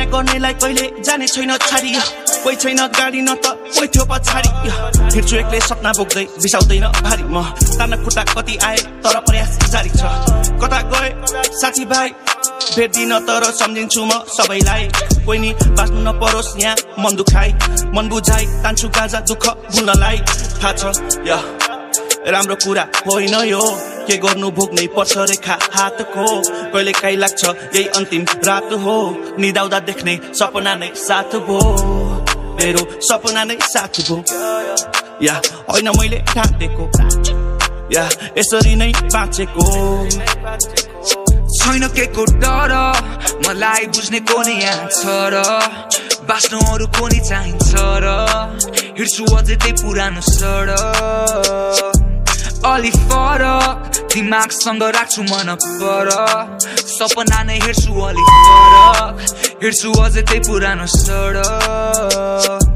गर्नेलाई कहिले जाने छैन छाडी कोही छैन गाडी न त कोही थियो पछाडी हिँड्छु एक्लै सपना बोक्दै बिसाउँदैन भारी म ताना खुट्टा कति आए तर प्रयास जारी छ कता गए साथीभाइ भेट्दिन तर सम्झिन्छु म सबैलाई कोही नि बाँच्नु नपरोस् यहाँ मन दुखाइ मन बुझाइ तान्छु गाजा दुःख भुल्नलाई थाहा छ राम्रो कुरा होइन यो के गर्नु भोग्नै पर्छ रेखा हातको कहिले काहीँ लाग्छ यही अन्तिम रात हो निदाउँदा देख्ने सपना नै साथ भो मेरो सपना नै साथ भो होइन मैले ठाटेको यसरी नै बाँचेको छैन के को डर मलाई बुझ्ने को नि यहाँ छ र बाँच्नु अरू को नि चाहिन्छ र हिँड्छु अझै त्यही पुरानो सडक अलि फरक दिमागसँग राख्छु मन पर सपना नै हेर्छु अलि फरक हिँड्छु अझै त्यही पुरानो सडक